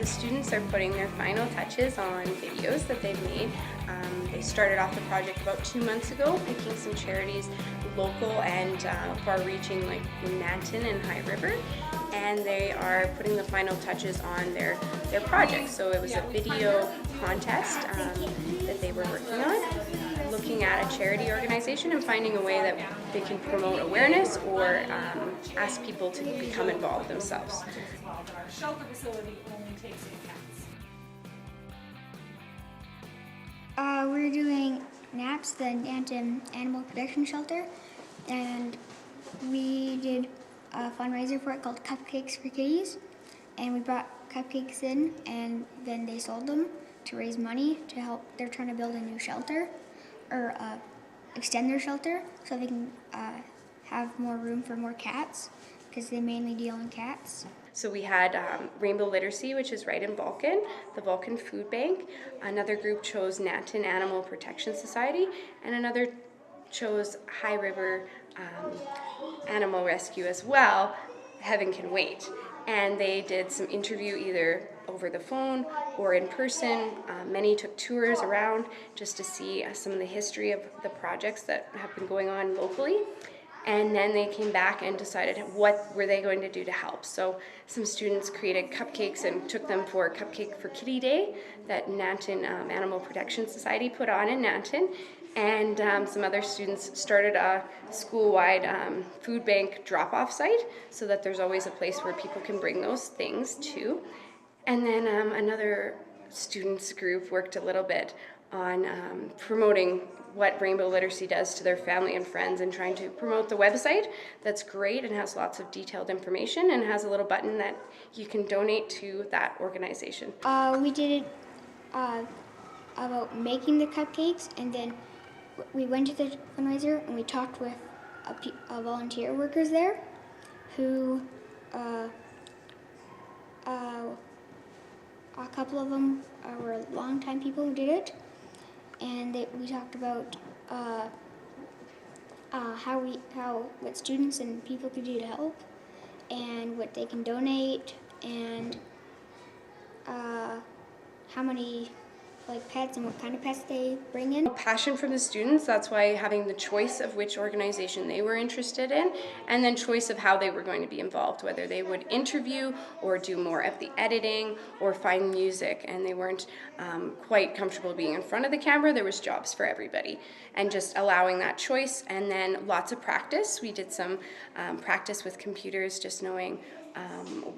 students are putting their final touches on videos that they've made. They started off the project about 2 months ago, picking some charities local and far-reaching, like in Nanton and High River, and they are putting the final touches on their project. So it was a video contest that they were working on, looking at a charity organization and finding a way that they can promote awareness or ask people to become involved themselves. Our shelter facility only takes in cats. We're doing NAPS, the Nanton Animal Protection Shelter, and we did a fundraiser for it called Cupcakes for Kitties, and we brought cupcakes in and then they sold them to raise money to help. They're trying to build a new shelter or extend their shelter so they can have more room for more cats because they mainly deal in cats. So we had Rainbow Literacy, which is right in Vulcan, the Vulcan Food Bank. Another group chose Nanton Animal Protection Society, and another chose High River Animal Rescue as well, Heaven Can Wait. And they did some interview either over the phone or in person. Many took tours around just to see some of the history of the projects that have been going on locally. And then they came back and decided what were they going to do to help. So some students created cupcakes and took them for Cupcake for Kitty Day that Nanton Animal Protection Society put on in Nanton. And some other students started a school-wide food bank drop-off site so that there's always a place where people can bring those things to. And then another students group worked a little bit on promoting what Rainbow Literacy does to their family and friends and trying to promote the website. That's great and has lots of detailed information and has a little button that you can donate to that organization. We did it about making the cupcakes, and then we went to the fundraiser and we talked with volunteer workers there who a couple of them were long-time people who did it, and we talked about what students and people could do to help, and what they can donate, and how many pets and what kind of pets they bring in. Passion from the students, that's why having the choice of which organization they were interested in, and then choice of how they were going to be involved, whether they would interview or do more of the editing or find music, and they weren't quite comfortable being in front of the camera. There was jobs for everybody, and just allowing that choice, and then lots of practice. We did some practice with computers, just knowing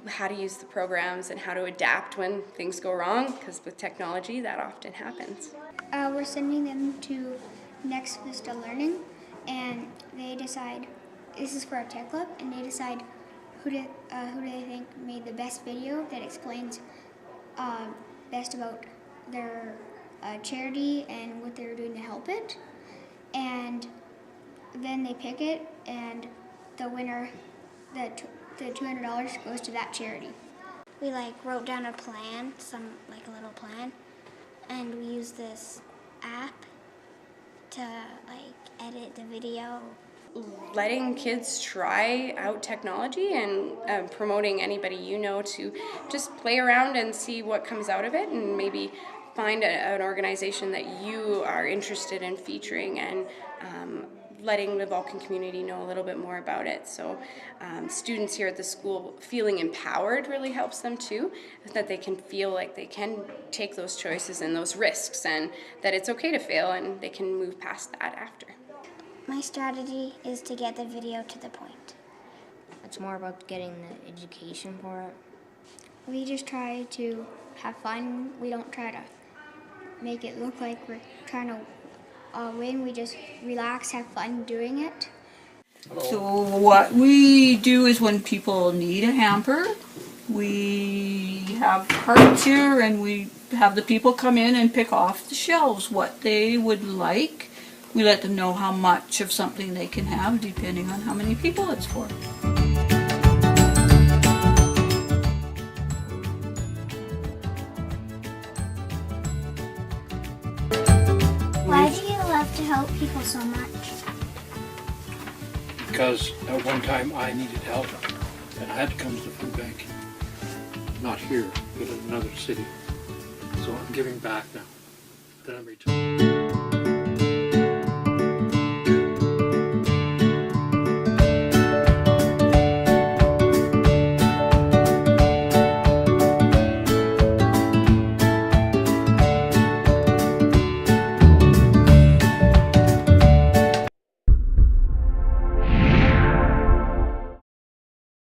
how to use the programs and how to adapt when things go wrong, because with technology that often happens. We're sending them to Next Vista Learning, and they decide, this is for our tech club, and they decide who do they think made the best video that explains best about their charity and what they're doing to help it, and then they pick it, and the winner, the $200 goes to that charity. We wrote down a plan, a little plan, and we used this app to edit the video. Letting kids try out technology and promoting anybody you know to just play around and see what comes out of it, and maybe find an organization that you are interested in featuring, and letting the Vulcan community know a little bit more about it. So students here at the school feeling empowered really helps them too, that they can feel like they can take those choices and those risks, and that it's okay to fail and they can move past that after. My strategy is to get the video to the point. It's more about getting the education for it. We just try to have fun. We don't try to make it look like we're trying to win. We just relax, have fun doing it. So what we do is when people need a hamper, we have carts here and we have the people come in and pick off the shelves what they would like. We let them know how much of something they can have depending on how many people it's for. Why do you love to help people so much? Because at one time I needed help and I had to come to the food bank. not here, but in another city. So I'm giving back now that I'm retired.